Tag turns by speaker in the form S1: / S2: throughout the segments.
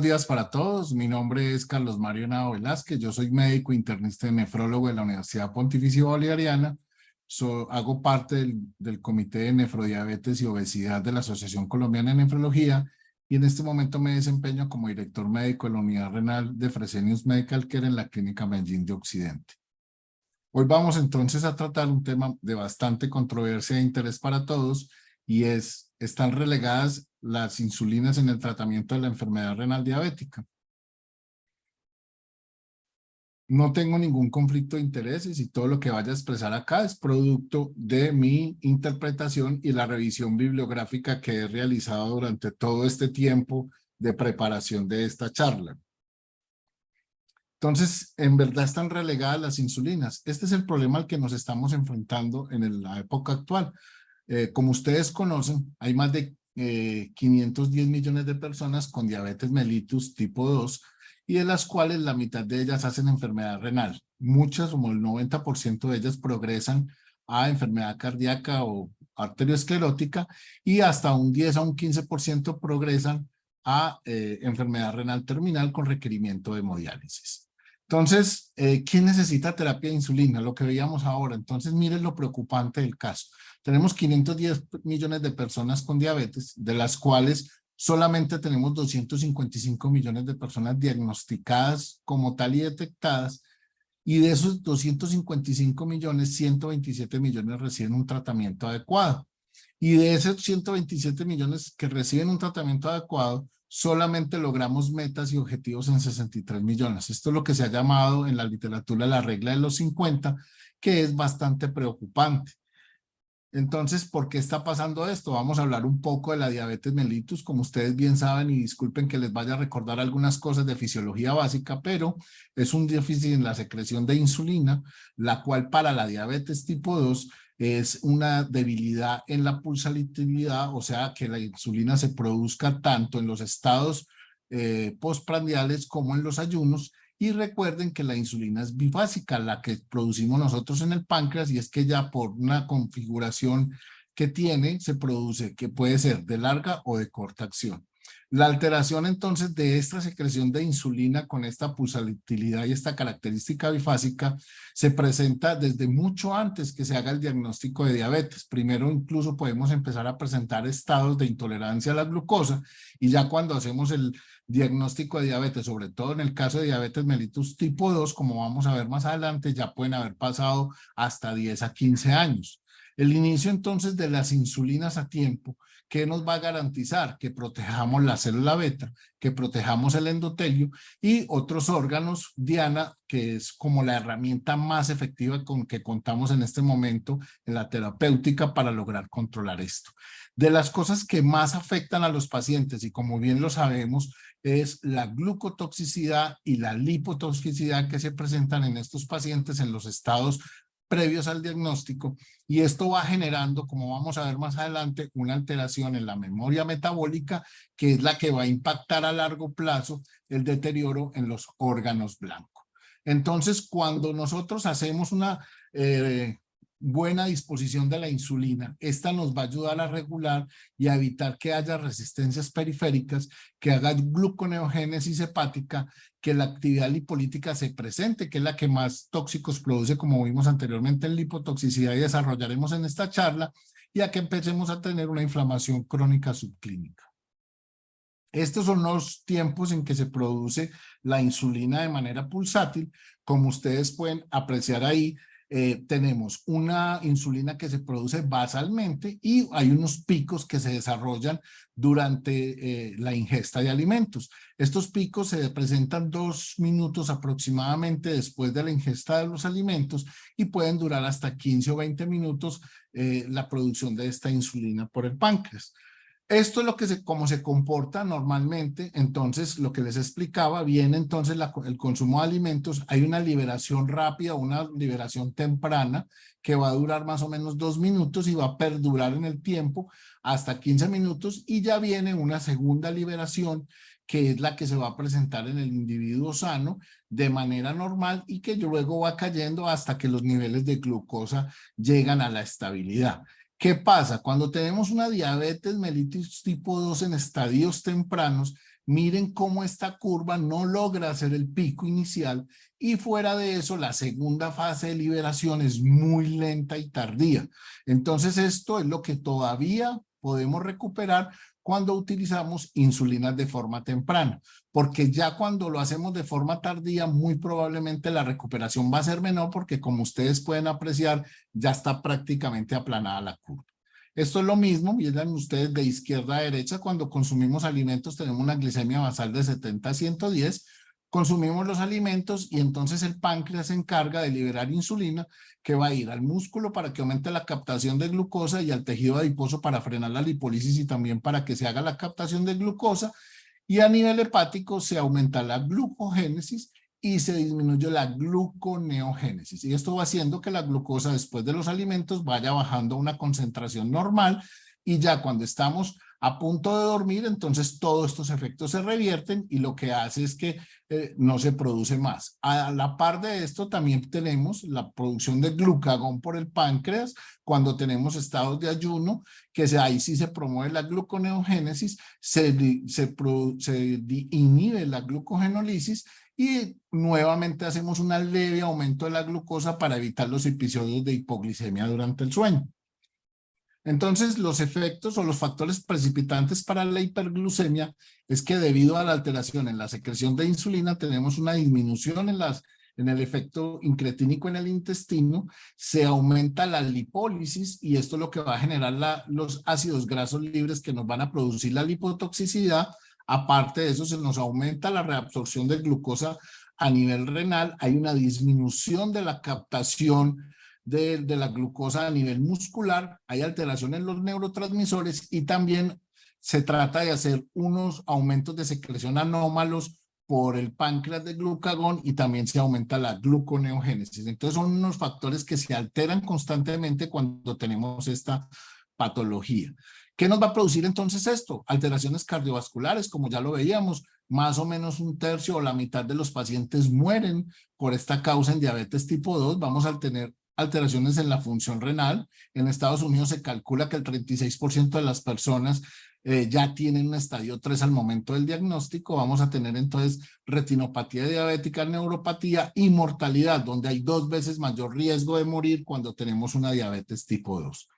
S1: días para todos. Mi nombre es Carlos Mario Henao Velázquez. Yo soy médico internista y nefrólogo de la Universidad Pontificia Bolivariana. Hago parte del Comité de Nefrodiabetes y Obesidad de la Asociación Colombiana de Nefrología y en este momento me desempeño como director médico de la Unidad Renal de Fresenius Medical Care en la Clínica Medellín de Occidente. Hoy vamos entonces a tratar un tema de bastante controversia e interés para todos y ¿están relegadas las insulinas en el tratamiento de la enfermedad renal diabética? No tengo ningún conflicto de intereses y todo lo que vaya a expresar acá es producto de mi interpretación y la revisión bibliográfica que he realizado durante todo este tiempo de preparación de esta charla. Entonces, en verdad están relegadas las insulinas. Este es el problema al que nos estamos enfrentando en la época actual. Como ustedes conocen, hay más de 510 millones de personas con diabetes mellitus tipo 2 y de las cuales la mitad de ellas hacen enfermedad renal. Muchas, como el 90% de ellas, progresan a enfermedad cardíaca o arteriosclerótica y hasta un 10 a un 15% progresan a enfermedad renal terminal con requerimiento de hemodiálisis. Entonces, ¿quién necesita terapia de insulina? Lo que veíamos ahora. Entonces, miren lo preocupante del caso. Tenemos 510 millones de personas con diabetes, de las cuales solamente tenemos 255 millones de personas diagnosticadas como tal y detectadas, y de esos 255 millones, 127 millones reciben un tratamiento adecuado. Y de esos 127 millones que reciben un tratamiento adecuado, solamente logramos metas y objetivos en 63 millones. Esto es lo que se ha llamado en la literatura la regla de los 50, que es bastante preocupante. Entonces, ¿por qué está pasando esto? Vamos a hablar un poco de la diabetes mellitus, como ustedes bien saben, y disculpen que les vaya a recordar algunas cosas de fisiología básica, pero es un déficit en la secreción de insulina, la cual para la diabetes tipo 2 es una debilidad en la pulsatilidad, o sea, que la insulina se produzca tanto en los estados postprandiales como en los ayunos. Y recuerden que la insulina es bifásica, la que producimos nosotros en el páncreas, y es que ya por una configuración que tiene, se produce, que puede ser de larga o de corta acción. La alteración entonces de esta secreción de insulina con esta pulsatilidad y esta característica bifásica se presenta desde mucho antes que se haga el diagnóstico de diabetes. Primero incluso podemos empezar a presentar estados de intolerancia a la glucosa y ya cuando hacemos el diagnóstico de diabetes, sobre todo en el caso de diabetes mellitus tipo 2, como vamos a ver más adelante, ya pueden haber pasado hasta 10 a 15 años. El inicio entonces de las insulinas a tiempo, ¿qué nos va a garantizar? Que protejamos la célula beta, que protejamos el endotelio y otros órganos, Diana, que es como la herramienta más efectiva con que contamos en este momento en la terapéutica para lograr controlar esto. De las cosas que más afectan a los pacientes, y como bien lo sabemos, es la glucotoxicidad y la lipotoxicidad que se presentan en estos pacientes en los estados previos al diagnóstico, y esto va generando, como vamos a ver más adelante, una alteración en la memoria metabólica que es la que va a impactar a largo plazo el deterioro en los órganos blancos. Entonces, cuando nosotros hacemos una buena disposición de la insulina, esta nos va a ayudar a regular y a evitar que haya resistencias periféricas, que haga gluconeogénesis hepática, que la actividad lipolítica se presente, que es la que más tóxicos produce, como vimos anteriormente en lipotoxicidad y desarrollaremos en esta charla, y a que empecemos a tener una inflamación crónica subclínica. Estos son los tiempos en que se produce la insulina de manera pulsátil. Como ustedes pueden apreciar ahí, tenemos una insulina que se produce basalmente y hay unos picos que se desarrollan durante la ingesta de alimentos. Estos picos se presentan 2 minutos aproximadamente después de la ingesta de los alimentos y pueden durar hasta 15 o 20 minutos la producción de esta insulina por el páncreas. Esto es lo que cómo se comporta normalmente. Entonces, lo que les explicaba, viene entonces el consumo de alimentos, hay una liberación rápida, una liberación temprana que va a durar más o menos 2 minutos y va a perdurar en el tiempo hasta 15 minutos y ya viene una segunda liberación que es la que se va a presentar en el individuo sano de manera normal y que luego va cayendo hasta que los niveles de glucosa llegan a la estabilidad. ¿Qué pasa? Cuando tenemos una diabetes mellitus tipo 2 en estadios tempranos, miren cómo esta curva no logra hacer el pico inicial y fuera de eso la segunda fase de liberación es muy lenta y tardía. Entonces esto es lo que todavía podemos recuperar cuando utilizamos insulinas de forma temprana, porque ya cuando lo hacemos de forma tardía, muy probablemente la recuperación va a ser menor porque como ustedes pueden apreciar, ya está prácticamente aplanada la curva. Esto es lo mismo, miren ustedes de izquierda a derecha, cuando consumimos alimentos tenemos una glicemia basal de 70 a 110, consumimos los alimentos y entonces el páncreas se encarga de liberar insulina que va a ir al músculo para que aumente la captación de glucosa y al tejido adiposo para frenar la lipólisis y también para que se haga la captación de glucosa, y a nivel hepático se aumenta la glucogénesis y se disminuye la gluconeogénesis. Y esto va haciendo que la glucosa después de los alimentos vaya bajando a una concentración normal y ya cuando estamos a punto de dormir, entonces todos estos efectos se revierten y lo que hace es que no se produce más. A la par de esto también tenemos la producción de glucagón por el páncreas cuando tenemos estados de ayuno, que ahí sí se promueve la gluconeogénesis, se inhibe la glucogenólisis y nuevamente hacemos un leve aumento de la glucosa para evitar los episodios de hipoglicemia durante el sueño. Entonces, los efectos o los factores precipitantes para la hiperglucemia es que debido a la alteración en la secreción de insulina tenemos una disminución en el efecto incretínico en el intestino, se aumenta la lipólisis y esto es lo que va a generar los ácidos grasos libres que nos van a producir la lipotoxicidad. Aparte de eso, se nos aumenta la reabsorción de glucosa a nivel renal, hay una disminución de la captación de la glucosa a nivel muscular, hay alteraciones en los neurotransmisores y también se trata de hacer unos aumentos de secreción anómalos por el páncreas de glucagón y también se aumenta la gluconeogénesis. Entonces son unos factores que se alteran constantemente cuando tenemos esta patología. ¿Qué nos va a producir entonces esto? Alteraciones cardiovasculares, como ya lo veíamos, más o menos un tercio o la mitad de los pacientes mueren por esta causa en diabetes tipo 2. Vamos a tener alteraciones en la función renal. En Estados Unidos se calcula que el 36% de las personas ya tienen un estadio 3 al momento del diagnóstico. Vamos a tener entonces retinopatía diabética, neuropatía y mortalidad, donde hay 2 veces mayor riesgo de morir cuando tenemos una diabetes tipo 2.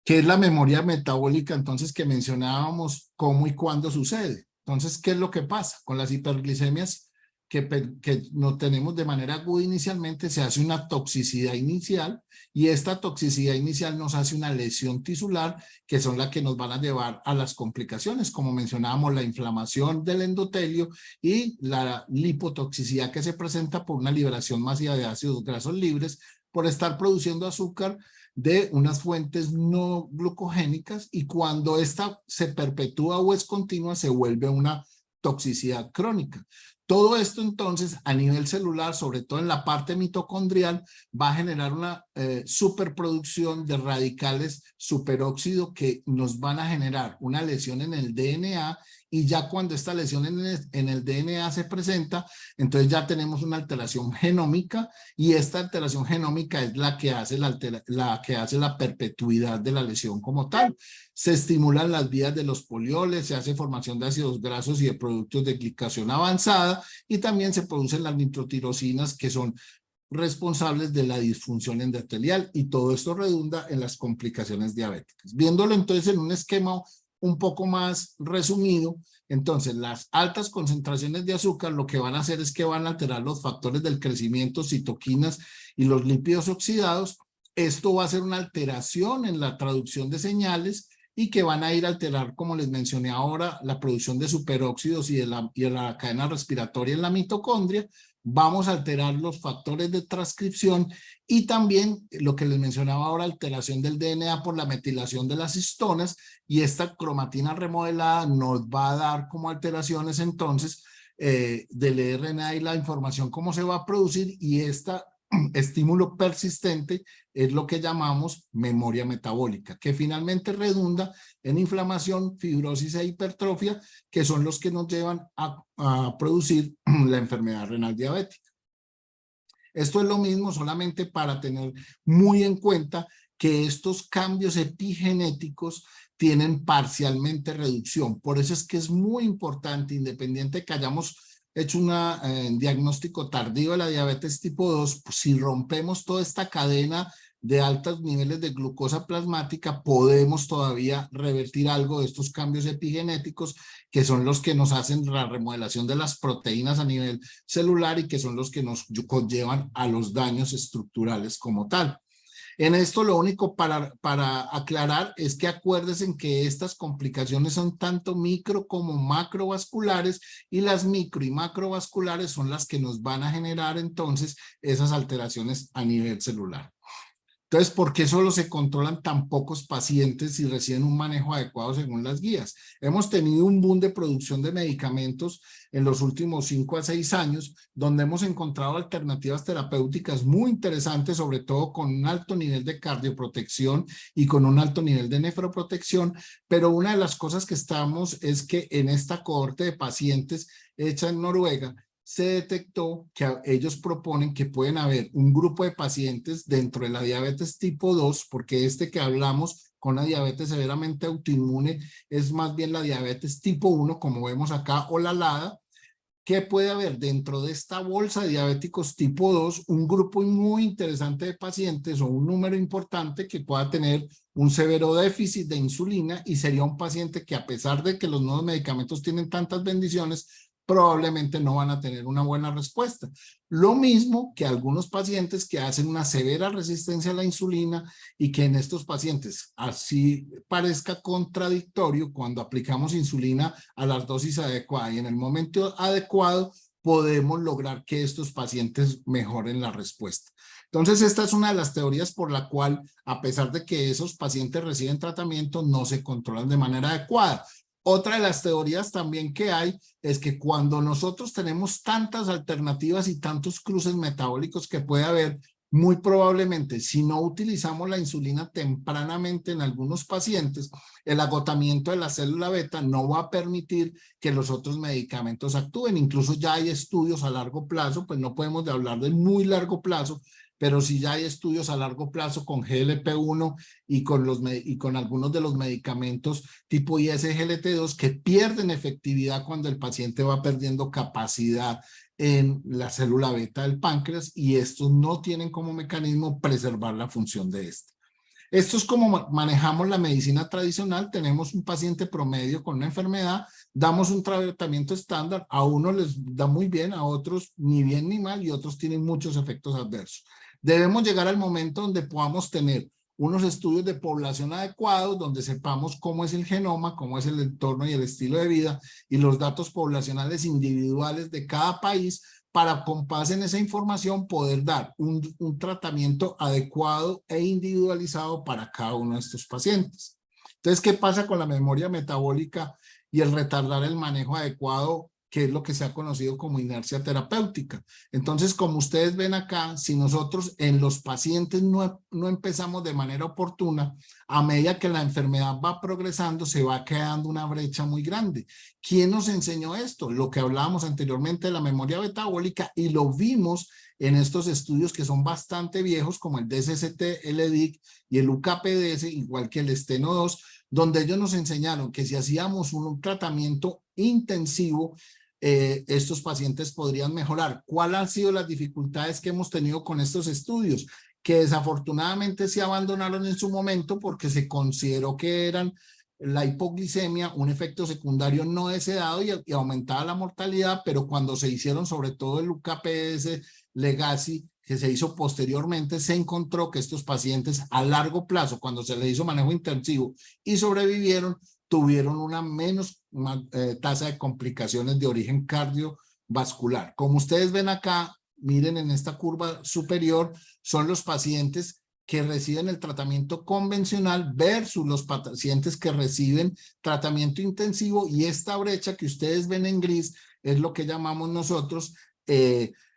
S1: ¿Qué es la memoria metabólica entonces que mencionábamos cómo y cuándo sucede? Entonces, ¿qué es lo que pasa con las hiperglicemias que no tenemos de manera aguda inicialmente? Se hace una toxicidad inicial y esta toxicidad inicial nos hace una lesión tisular que son las que nos van a llevar a las complicaciones, como mencionábamos, la inflamación del endotelio y la lipotoxicidad que se presenta por una liberación masiva de ácidos grasos libres por estar produciendo azúcar de unas fuentes no glucogénicas y cuando esta se perpetúa o es continua se vuelve una toxicidad crónica. Todo esto entonces a nivel celular, sobre todo en la parte mitocondrial, va a generar una superproducción de radicales superóxido que nos van a generar una lesión en el DNA y ya cuando esta lesión en el DNA se presenta, entonces ya tenemos una alteración genómica y esta alteración genómica es la que hace la perpetuidad de la lesión como tal. Se estimulan las vías de los polioles, se hace formación de ácidos grasos y de productos de glicación avanzada y también se producen las nitrotirosinas que son responsables de la disfunción endotelial y todo esto redunda en las complicaciones diabéticas. Viéndolo entonces en un esquema un poco más resumido, entonces las altas concentraciones de azúcar lo que van a hacer es que van a alterar los factores del crecimiento, citoquinas y los lípidos oxidados. Esto va a hacer una alteración en la traducción de señales y que van a ir a alterar, como les mencioné ahora, la producción de superóxidos y de la cadena respiratoria en la mitocondria. Vamos a alterar los factores de transcripción y también lo que les mencionaba ahora, alteración del DNA por la metilación de las histonas y esta cromatina remodelada nos va a dar como alteraciones entonces del RNA y la información cómo se va a producir y esta estímulo persistente es lo que llamamos memoria metabólica, que finalmente redunda en inflamación, fibrosis e hipertrofia, que son los que nos llevan a producir la enfermedad renal diabética. Esto es lo mismo, solamente para tener muy en cuenta que estos cambios epigenéticos tienen parcialmente reducción. Por eso es que es muy importante, independiente que hayamos hecho un diagnóstico tardío de la diabetes tipo 2, pues si rompemos toda esta cadena de altos niveles de glucosa plasmática, podemos todavía revertir algo de estos cambios epigenéticos, que son los que nos hacen la remodelación de las proteínas a nivel celular y que son los que nos conllevan a los daños estructurales como tal. En esto lo único para aclarar es que acuérdense que estas complicaciones son tanto micro como macrovasculares, y las micro y macrovasculares son las que nos van a generar entonces esas alteraciones a nivel celular. Entonces, ¿por qué solo se controlan tan pocos pacientes y reciben un manejo adecuado según las guías? Hemos tenido un boom de producción de medicamentos en los últimos 5 a 6 años, donde hemos encontrado alternativas terapéuticas muy interesantes, sobre todo con un alto nivel de cardioprotección y con un alto nivel de nefroprotección, pero una de las cosas que estamos es que en esta cohorte de pacientes hecha en Noruega, se detectó que ellos proponen que pueden haber un grupo de pacientes dentro de la diabetes tipo 2, porque este que hablamos con la diabetes severamente autoinmune es más bien la diabetes tipo 1, como vemos acá, o la LADA, que puede haber dentro de esta bolsa de diabéticos tipo 2 un grupo muy interesante de pacientes o un número importante que pueda tener un severo déficit de insulina, y sería un paciente que, a pesar de que los nuevos medicamentos tienen tantas bendiciones, probablemente no van a tener una buena respuesta. Lo mismo que algunos pacientes que hacen una severa resistencia a la insulina, y que en estos pacientes, así parezca contradictorio, cuando aplicamos insulina a la dosis adecuada y en el momento adecuado, podemos lograr que estos pacientes mejoren la respuesta. Entonces, esta es una de las teorías por la cual, a pesar de que esos pacientes reciben tratamiento, no se controlan de manera adecuada. Otra de las teorías también que hay es que cuando nosotros tenemos tantas alternativas y tantos cruces metabólicos que puede haber, muy probablemente, si no utilizamos la insulina tempranamente en algunos pacientes, el agotamiento de la célula beta no va a permitir que los otros medicamentos actúen. Incluso ya hay estudios a largo plazo, pues no podemos hablar de muy largo plazo, pero sí ya hay estudios a largo plazo con GLP-1 y con algunos de los medicamentos tipo ISGLT2 que pierden efectividad cuando el paciente va perdiendo capacidad en la célula beta del páncreas, y estos no tienen como mecanismo preservar la función de este. Esto es como manejamos la medicina tradicional. Tenemos un paciente promedio con una enfermedad, damos un tratamiento estándar, a unos les da muy bien, a otros ni bien ni mal, y otros tienen muchos efectos adversos. Debemos llegar al momento donde podamos tener unos estudios de población adecuados, donde sepamos cómo es el genoma, cómo es el entorno y el estilo de vida, y los datos poblacionales individuales de cada país, para, con base en esa información, poder dar un tratamiento adecuado e individualizado para cada uno de estos pacientes. Entonces, ¿qué pasa con la memoria metabólica y el retardar el manejo adecuado, que es lo que se ha conocido como inercia terapéutica? Entonces, como ustedes ven acá, si nosotros en los pacientes no empezamos de manera oportuna, a medida que la enfermedad va progresando, se va quedando una brecha muy grande. ¿Quién nos enseñó esto? Lo que hablábamos anteriormente de la memoria metabólica, y lo vimos en estos estudios que son bastante viejos, como el DSST, el EDIC y el UKPDS, igual que el Steno 2, donde ellos nos enseñaron que si hacíamos un tratamiento intensivo, estos pacientes podrían mejorar. ¿Cuáles han sido las dificultades que hemos tenido con estos estudios? Que desafortunadamente se abandonaron en su momento porque se consideró que eran la hipoglicemia, un efecto secundario no deseado, y aumentaba la mortalidad, pero cuando se hicieron, sobre todo el UKPS Legacy, que se hizo posteriormente, se encontró que estos pacientes a largo plazo, cuando se les hizo manejo intensivo y sobrevivieron, tuvieron una tasa de complicaciones de origen cardiovascular. Como ustedes ven acá, miren en esta curva superior, son los pacientes que reciben el tratamiento convencional versus los pacientes que reciben tratamiento intensivo, y esta brecha que ustedes ven en gris es lo que llamamos nosotros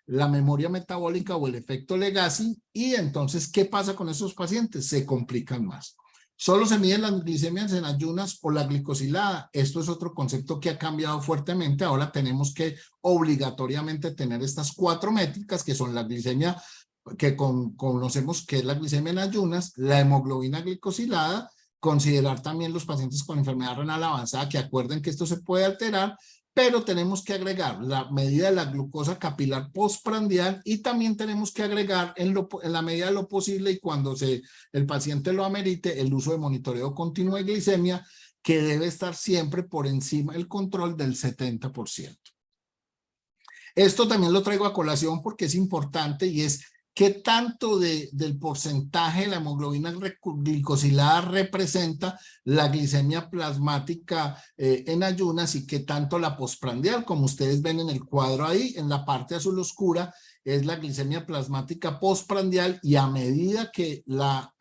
S1: la memoria metabólica o el efecto Legacy. Y entonces, ¿qué pasa con esos pacientes? Se complican más. Solo se miden las glicemias en ayunas o la glicosilada. Esto es otro concepto que ha cambiado fuertemente. Ahora tenemos que obligatoriamente tener estas 4 métricas, que son la glicemia conocemos que es la glicemia en ayunas, la hemoglobina glicosilada, considerar también los pacientes con enfermedad renal avanzada, que acuerden que esto se puede alterar, pero tenemos que agregar la medida de la glucosa capilar postprandial y también tenemos que agregar en la medida de lo posible y cuando el paciente lo amerite, el uso de monitoreo continuo de glicemia, que debe estar siempre por encima del control del 70%. Esto también lo traigo a colación porque es importante y es qué tanto del porcentaje de la hemoglobina glicosilada representa la glicemia plasmática en ayunas y qué tanto la postprandial. Como ustedes ven en el cuadro ahí, en la parte azul oscura, es la glicemia plasmática postprandial y a medida que la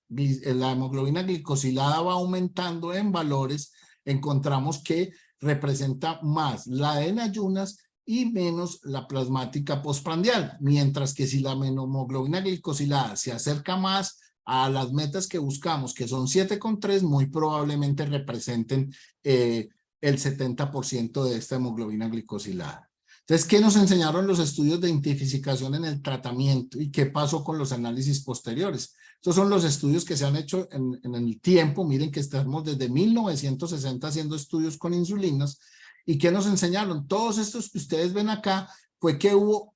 S1: hemoglobina glicosilada va aumentando en valores, encontramos que representa más la en ayunas y menos la plasmática postprandial, mientras que si la hemoglobina glicosilada se acerca más a las metas que buscamos, que son 7,3, muy probablemente representen el 70% de esta hemoglobina glicosilada. Entonces, ¿qué nos enseñaron los estudios de identificación en el tratamiento y qué pasó con los análisis posteriores? Estos son los estudios que se han hecho en el tiempo. Miren que estamos desde 1960 haciendo estudios con insulinas. ¿Y qué nos enseñaron? Todos estos que ustedes ven acá fue que hubo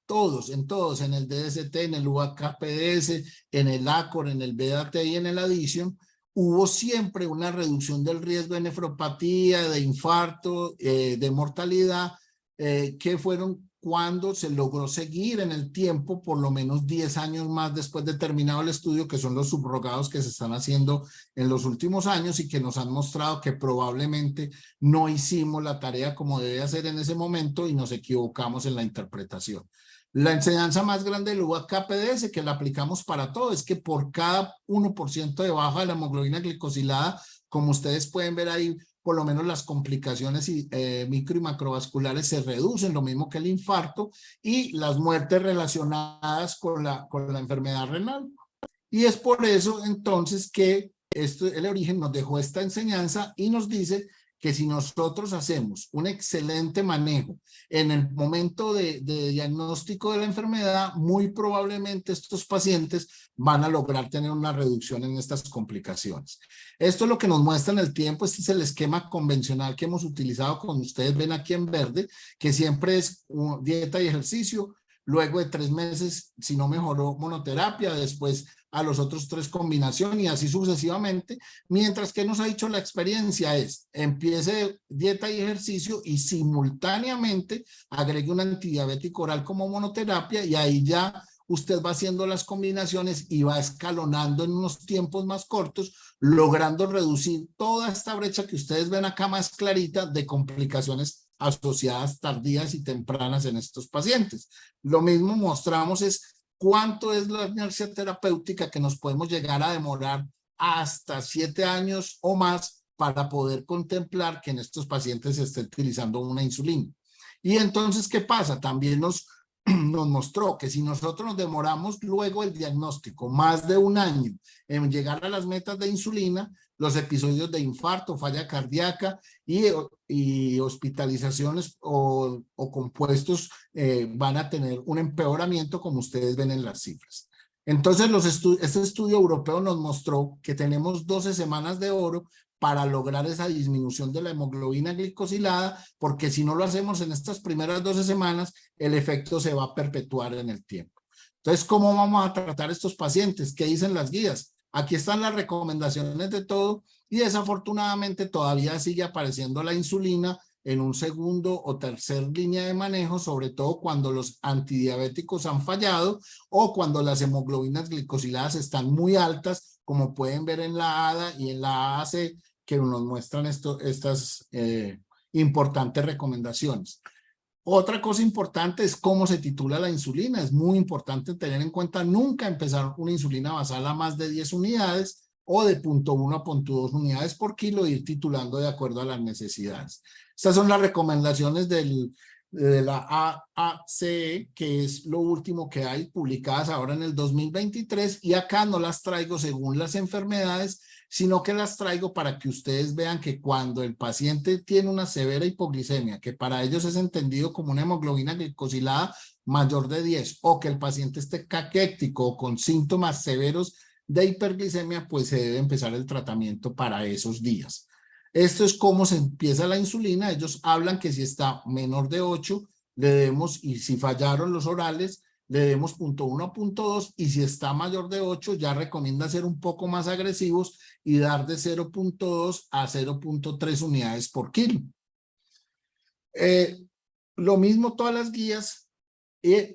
S1: en todos, en el DST, en el UAK-PDS, en el ACOR, en el BDAT y en el Addition, hubo siempre una reducción del riesgo de nefropatía, de infarto, de mortalidad, que fueron cuando se logró seguir en el tiempo por lo menos 10 años más después de terminado el estudio, que son los subrogados que se están haciendo en los últimos años y que nos han mostrado que probablemente no hicimos la tarea como debe hacer en ese momento y nos equivocamos en la interpretación. La enseñanza más grande del UAK-PDS, que la aplicamos para todo, es que por cada 1% de baja de la hemoglobina glicosilada, como ustedes pueden ver ahí, por lo menos las complicaciones micro y macrovasculares se reducen, lo mismo que el infarto y las muertes relacionadas con la enfermedad renal. Y es por eso entonces que el origen nos dejó esta enseñanza y nos dice que si nosotros hacemos un excelente manejo en el momento de diagnóstico de la enfermedad, muy probablemente estos pacientes van a lograr tener una reducción en estas complicaciones. Esto es lo que nos muestra en el tiempo. Este es el esquema convencional que hemos utilizado, como ustedes ven aquí en verde, que siempre es dieta y ejercicio. Luego de 3 meses, si no mejoró, monoterapia, después a los otros 3 combinación y así sucesivamente, mientras que nos ha dicho la experiencia es, empiece dieta y ejercicio y simultáneamente agregue un antidiabético oral como monoterapia y ahí ya usted va haciendo las combinaciones y va escalonando en unos tiempos más cortos, logrando reducir toda esta brecha que ustedes ven acá más clarita de complicaciones asociadas tardías y tempranas en estos pacientes. Lo mismo mostramos es cuánto es la inercia terapéutica que nos podemos llegar a demorar hasta 7 años o más para poder contemplar que en estos pacientes se esté utilizando una insulina. Y entonces, ¿qué pasa? También nos mostró que si nosotros nos demoramos luego el diagnóstico más de 1 año en llegar a las metas de insulina, los episodios de infarto, falla cardíaca y hospitalizaciones o compuestos van a tener un empeoramiento como ustedes ven en las cifras. Entonces, este estudio europeo nos mostró que tenemos 12 semanas de oro para lograr esa disminución de la hemoglobina glicosilada, porque si no lo hacemos en estas primeras 12 semanas, el efecto se va a perpetuar en el tiempo. Entonces, ¿cómo vamos a tratar a estos pacientes? ¿Qué dicen las guías? Aquí están las recomendaciones de todo y desafortunadamente todavía sigue apareciendo la insulina en un segundo o tercer línea de manejo, sobre todo cuando los antidiabéticos han fallado o cuando las hemoglobinas glicosiladas están muy altas, como pueden ver en la ADA y en la AAC, que nos muestran estas importantes recomendaciones. Otra cosa importante es cómo se titula la insulina. Es muy importante tener en cuenta nunca empezar una insulina basal a más de 10 unidades o de 0.1 a 0.2 unidades por kilo e ir titulando de acuerdo a las necesidades. Estas son las recomendaciones de la AACE, que es lo último que hay, publicadas ahora en el 2023, y acá no las traigo según las enfermedades, sino que las traigo para que ustedes vean que cuando el paciente tiene una severa hipoglicemia, que para ellos es entendido como una hemoglobina glicosilada mayor de 10 o que el paciente esté caquético o con síntomas severos de hiperglicemia, pues se debe empezar el tratamiento para esos días. Esto es cómo se empieza la insulina. Ellos hablan que si está menor de 8, le debemos, y si fallaron los orales, le debemos 0.1 a 0.2, y si está mayor de 8, ya recomienda ser un poco más agresivos y dar de 0.2 a 0.3 unidades por kilo. Lo mismo todas las guías,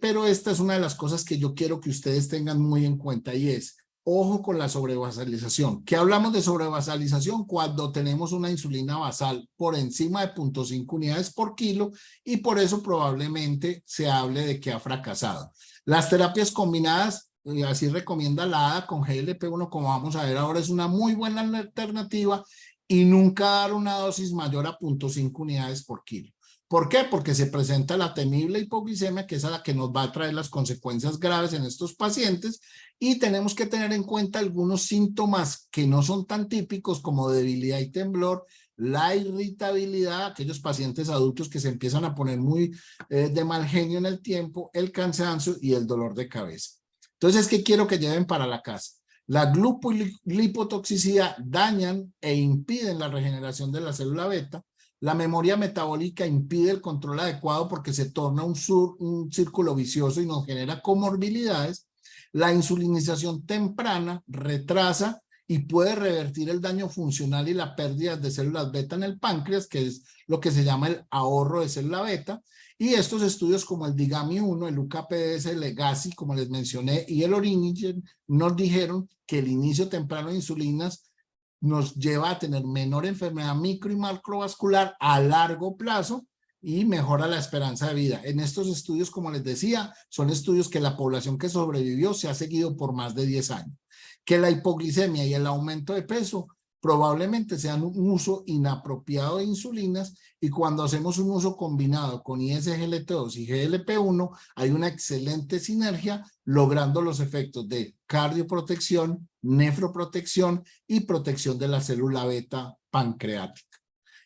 S1: pero esta es una de las cosas que yo quiero que ustedes tengan muy en cuenta, y es, ojo con la sobrevasalización. ¿Qué hablamos de sobrevasalización? Cuando tenemos una insulina basal por encima de 0.5 unidades por kilo, y por eso probablemente se hable de que ha fracasado. Las terapias combinadas, así recomienda la ADA con GLP-1, como vamos a ver ahora, es una muy buena alternativa, y nunca dar una dosis mayor a 0.5 unidades por kilo. ¿Por qué? Porque se presenta la temible hipoglicemia, que es a la que nos va a traer las consecuencias graves en estos pacientes, y tenemos que tener en cuenta algunos síntomas que no son tan típicos, como debilidad y temblor, la irritabilidad, aquellos pacientes adultos que se empiezan a poner muy de mal genio en el tiempo, el cansancio y el dolor de cabeza. Entonces, ¿qué quiero que lleven para la casa? La glupolipotoxicidad dañan e impiden la regeneración de la célula beta. La memoria metabólica impide el control adecuado porque se torna un círculo vicioso y nos genera comorbilidades. La insulinización temprana retrasa y puede revertir el daño funcional y la pérdida de células beta en el páncreas, que es lo que se llama el ahorro de célula beta. Y estos estudios como el DIGAMI-1, el UKPDS, el Legacy, como les mencioné, y el Orinigen, nos dijeron que el inicio temprano de insulinas nos lleva a tener menor enfermedad micro y macrovascular a largo plazo y mejora la esperanza de vida. En estos estudios, como les decía, son estudios que la población que sobrevivió se ha seguido por más de 10 años. Que la hipoglicemia y el aumento de peso probablemente sean un uso inapropiado de insulinas, y cuando hacemos un uso combinado con ISGLT2 y GLP-1 hay una excelente sinergia, logrando los efectos de cardioprotección, nefroprotección y protección de la célula beta pancreática.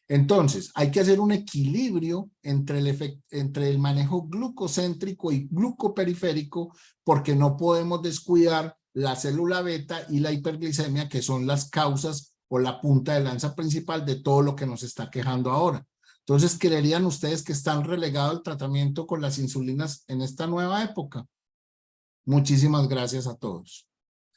S1: Entonces, hay que hacer un equilibrio entre el manejo glucocéntrico y glucoperiférico, porque no podemos descuidar la célula beta y la hiperglicemia, que son las causas o la punta de lanza principal de todo lo que nos está quejando ahora. Entonces, ¿creerían ustedes que están relegados al tratamiento con las insulinas en esta nueva época? Muchísimas gracias a todos.